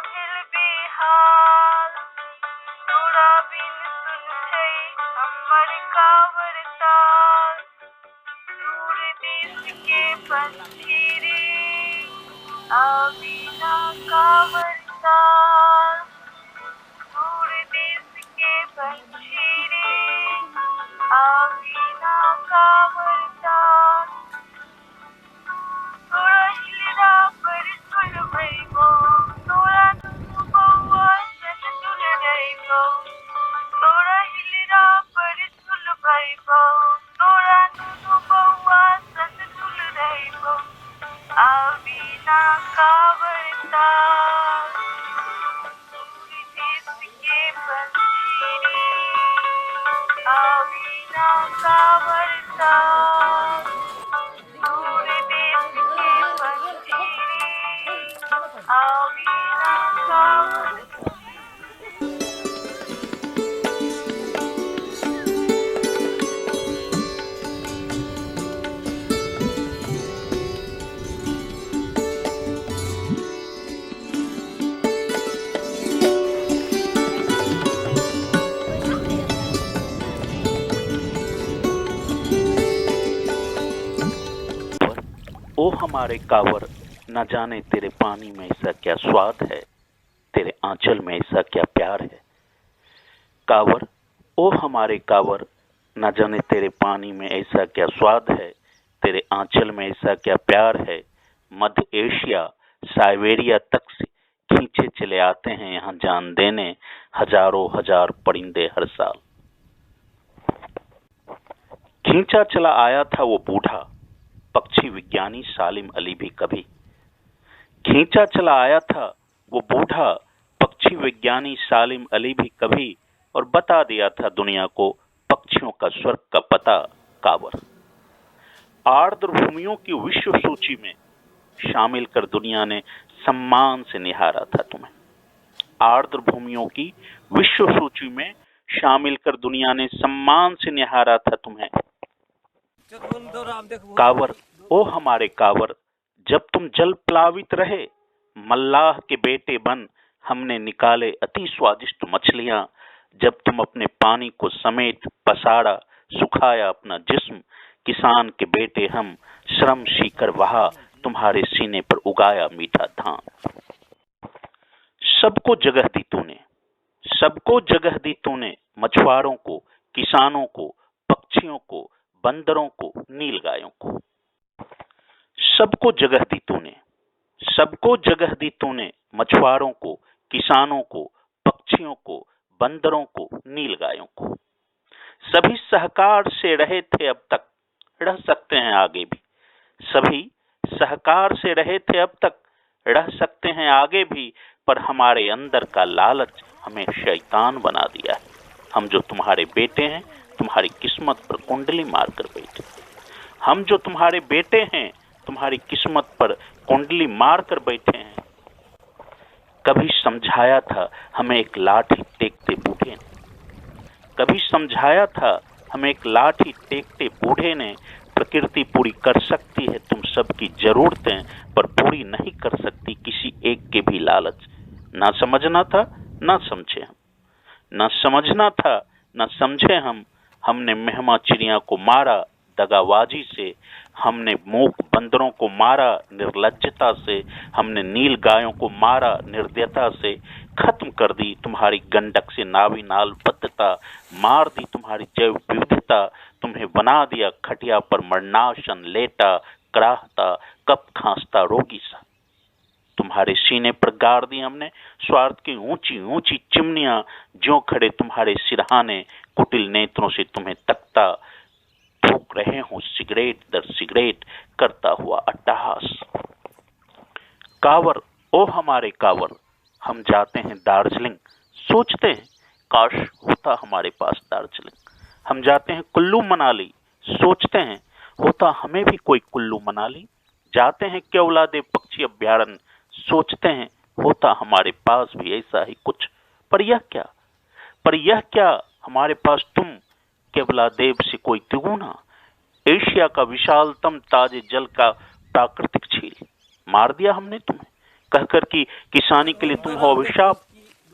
भेल बेहाल तोरा बिन सुन छै हमर कावर ताल दूर देश के पंछी रे आवी ना कावर ताल दूर देश के पंछी रे आवी ना कावर ताल तोरा हिलरा पर सुलभैबो तोरा दुनु बौआ सन दुलरैबो तोरा हिलरा पर सुलभैबो तोरा दुनु बौआ सन दुलरैबो आवी ना कावर ताल दूर देश के पंछी रे आवी ना कावर ताल दूर देश के पंछी रे आवी ना कावर ओ हमारे कांवर, न जाने तेरे पानी में ऐसा क्या स्वाद है, तेरे आंचल में ऐसा क्या प्यार है। कांवर, ओ हमारे कांवर, न जाने तेरे पानी में ऐसा क्या स्वाद है, तेरे आंचल में ऐसा क्या प्यार है। मध्य एशिया साइबेरिया तक से खींचे चले आते हैं यहाँ जान देने हजारों हजार परिंदे हर साल। खींचा चला आया था वो बूढ़ा पक्षी विज्ञानी सालिम अली भी कभी। खींचा चला आया था वो बूढ़ा पक्षी विज्ञानी सालिम अली भी कभी, और बता दिया था दुनिया को पक्षियों का स्वर्ग का पता। कांवर, आर्द्र भूमियों की विश्व सूची में शामिल कर दुनिया ने सम्मान से निहारा था तुम्हें। आर्द्र भूमियों की विश्व सूची में शामिल कर दुनिया ने सम्मान से निहारा था तुम्हें। कांवर, ओ हमारे कांवर, जब तुम जल प्लावित रहे मल्लाह के बेटे बन हमने निकाले अति स्वादिष्ट मछलियां। जब तुम अपने पानी को समेट पसारा सुखाया अपना जिस्म, किसान के बेटे हम श्रम सीकर वहा तुम्हारे सीने पर उगाया मीठा धान। सबको जगह दी तूने, सबको जगह दी तूने, मछुआरों को, किसानों को, पक्षियों को, बंदरों को, नीलगायों को। सबको जगह दी तूने, सबको जगह दी तूने, मछुआरों को, किसानों को, पक्षियों को, बंदरों को, नीलगायों को। सभी सहकार से रहे थे अब तक, रह सकते हैं आगे भी। सभी सहकार से रहे थे अब तक, रह सकते हैं आगे भी, पर हमारे अंदर का लालच हमें शैतान बना दिया है। हम जो तुम्हारे बेटे हैं तुम्हारी किस्मत पर कुंडली मारकर बैठे। हम जो तुम्हारे बेटे हैं तुम्हारी किस्मत पर कुंडली मारकर बैठे हैं। कभी समझाया था हमें एक लाठी टेकते बूढ़े ने, कभी समझाया था हमें एक लाठी टेकते बूढ़े ने। प्रकृति पूरी कर सकती है तुम सबकी जरूरतें, पर पूरी नहीं कर सकती किसी एक के भी लालच। ना समझना था ना समझे हम, ना समझना था ना समझे हम। हमने मेहमा चिड़िया को मारा दगाबाजी से, हमने मूक बंदरों को मारा निर्लज्जता से, हमने नील गायों को मारा निर्दयता से। खत्म कर दी तुम्हारी गंडक से नावी नाल बद्धता, मार दी तुम्हारी जैव विविधता। तुम्हें बना दिया खटिया पर मरनाशन लेटा, कराहता कप खांसता रोगी सा। तुम्हारे सीने पर गाड़ दी हमने स्वार्थ की ऊंची ऊंची चिमनियां, ज्यों खड़े तुम्हारे सिरहाने कुटिल नेत्रों से तुम्हें तकता। फूंक रहे हूं सिगरेट दर सिगरेट करता हुआ अट्टहास। कांवर, ओ हमारे कांवर, हम जाते हैं दार्जिलिंग, सोचते हैं काश होता हमारे पास दार्जिलिंग। हम जाते हैं कुल्लू मनाली, सोचते हैं होता हमें भी कोई कुल्लू मनाली। जाते हैं केवलादेव पक्षी अभ्यारण्य, सोचते हैं होता हमारे पास भी ऐसा ही कुछ। पर यह क्या हमारे पास तुम केवलादेव से कोई तिगुना, एशिया का विशालतम ताजे जल का प्राकृतिक झील। मार दिया हमने तुम्हें, कहकर कि किसानी के लिए तुम हो अभिशाप।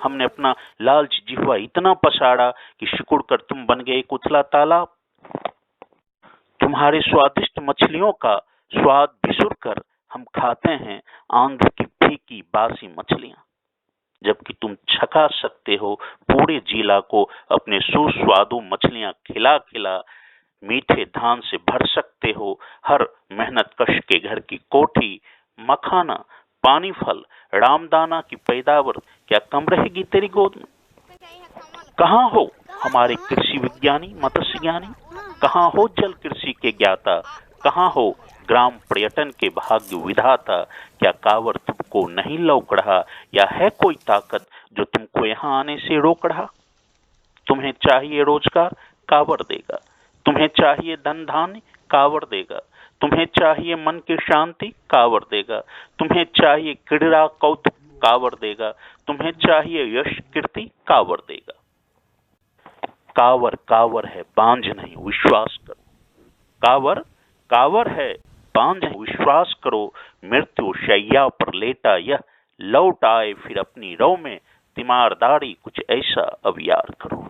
हमने अपना लालच जिह्वा इतना पसाड़ा कि सिकुड़ कर तुम बन गए एक उथला तालाब। तुम्हारे स्वादिष्ट मछलियों का स्वाद बिसुर कर हम खाते हैं आंध्र की फीकी बासी मछलियां, जबकि तुम छका सकते हो पूरे जिला को अपने सुस्वादु मछलियां खिला खिला। मीठे धान से भर सकते हो हर मेहनत कश के घर की कोठी। मखाना, पानी फल, रामदाना की पैदावार क्या कम रहेगी तेरी गोद में? कहाँ हो हमारे कृषि विज्ञानी मत्स्य ज्ञानी? कहाँ हो जल कृषि के ज्ञाता? कहाँ हो ग्राम पर्यटन के भाग्य विधाता? क्या कांवर तुमको नहीं लौक रहा, या है कोई ताकत जो तुमको यहाँ आने से रोक रहा? तुम्हें चाहिए रोजगार, कांवर देगा। तुम्हें चाहिए धन धान्य, कांवर देगा। तुम्हें चाहिए मन की शांति, कांवर देगा। तुम्हें चाहिए क्रीड़ा कौतुक, कांवर देगा। तुम्हें चाहिए यश कीर्ति, कांवर देगा। कांवर कांवर है, बांझ नहीं, विश्वास करो। कांवर कांवर है, बांझ नहीं, विश्वास करो। मृत्यु शैया पर लेटा यह लौट आए फिर अपनी रौ में। तीमारदारी कुछ ऐसा अब यार करो।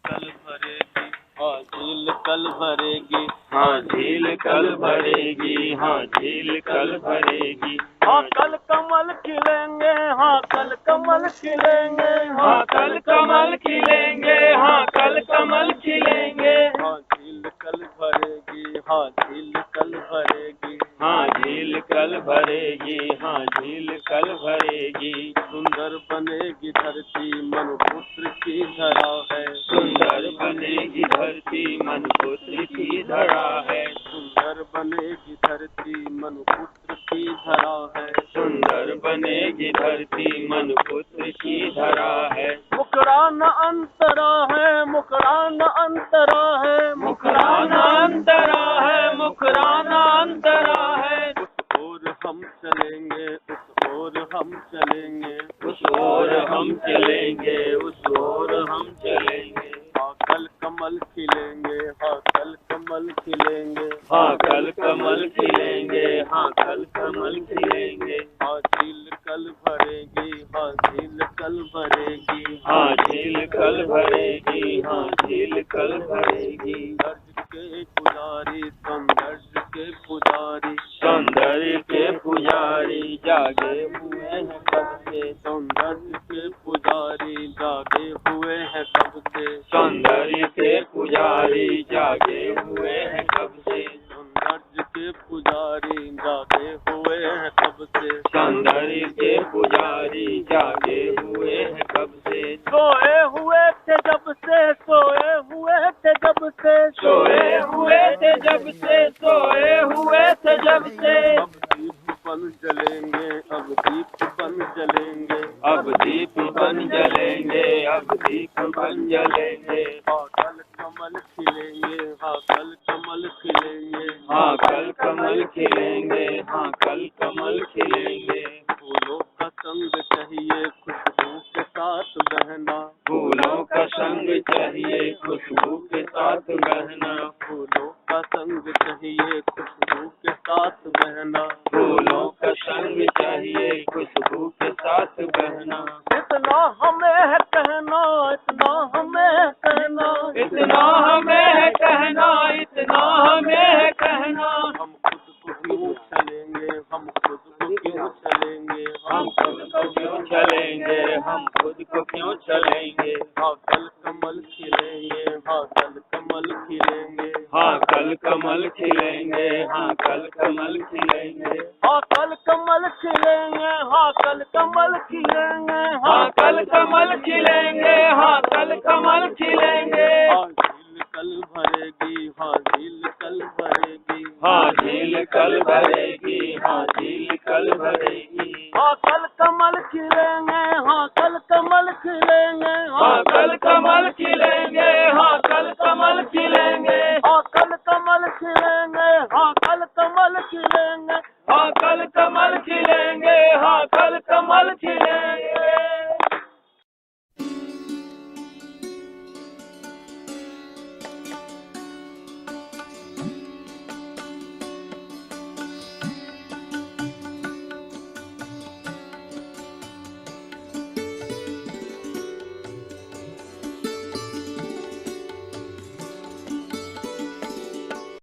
कल भरेगी हाँ झील कल भरेगी, हाँ झील कल भरेगी, हाँ झील कल भरेगी। हाँ कल कमल खिलेंगे, हाँ कल कमल खिलेंगे, हाँ कल कमल खिलेंगे, हाँ कल कमल खिलेंगे। हाँ झील कल भरेगी, हाँ झील कल भरेगी, हाँ झील कल भरेगी, हाँ झील कल भरेगी। सुंदर बनेगी धरती मनुपुत्र की धरा है, सुंदर बनेगी धरती मनुपुत्र की धरा है। सुंदर बनेगी धरती मनुपुत्र की धरा है, सुंदर बनेगी धरती मनुपुत्र की धरा है। मुकरा न अंतरा है, मुकरा न अंतरा है, मुकरा न अंतरा है, मुकरा न अंतरा है। उस ओर हम चलेंगे, उस ओर हम चलेंगे, उस ओर हम चलेंगे, उस ओर हम चलेंगे। हाँ कल कमल खिलेंगे, हाँ कल कमल खिलेंगे, हाँ कल कमल खिलेंगे, हाँ कल कमल खिलेंगे। हाँ झील कल भरेगी, हाँ झील कल भरेगी, हाँ झील कल भरेगी, हाँ झील कल भरेगी। सौंदर्य के पुजारी, सौंदर्य के पुजारी, सौंदर्य के पुजारी जागे हुए हैं कब से, सौंदर्य के पुजारी जागे हुए हैं कब से, सौंदर्य के पुजारी जागे हुए हैं कब से, सौंदर्य के पुजारी जागे हुए हैं कब से, सौंदर्य के पुजारी जागे हुए हैं कब से। सोए हुए थे जब से, सोए हुए थे जब से, सोए हुए थे जब से, सोए हुए थे जब से। अब दीप बन जलेंगे, अब दीप बन जलेंगे, अब दीप बन जलेंगे, अब दीप बन जलेंगे। हाँ कल कमल खिलेंगे, हाँ कल कमल खिलेंगे, हाँ कल कमल खिलेंगे, हाँ कल कमल खिलेंगे। फूलों का संग चाहिए खुशबू के साथ बहना, फूलों का संग चाहिए खुशबू के साथ बहना, फूलों का संग चाहिए खुशबू के साथ बहना, फूलों का संग चाहिए खुशबू के साथ बहना। इतना हमें है कहना, इतना हमें है कहना, इतना हमें है कहना, इतना हमें है कहना। हम खुद को क्यों चलेंगे, हम खुद को क्यों चलेंगे, हम खुद को क्यों चलेंगे, हम खुद को क्यों चलेंगे। हाँ कल कमल खिलेंगे, हाँ कल कमल खिलेंगे, हाँ कल कमल खिलेंगे, हाँ कल कमल खिलेंगे। हाँ कल कमल खिलेंगे, हाँ कल कमल खिलेंगे, हाँ कल कमल खिलेंगे, हाँ कल कमल खिलेंगे। हाँ झील कल भरेगी, हाँ झील कल भरेगी, हाँ झील कल भरेगी, हाँ झील कल भरेगी। हाँ कल कमल खिलेंगे, हाँ कल कमल खिलेंगे, हाँ कल कमल खिलेंगे, हाँ कल कमल खिलेंगे, हाँ कल कमल खिलेंगे, हाँ कल कमल खिलेंगे।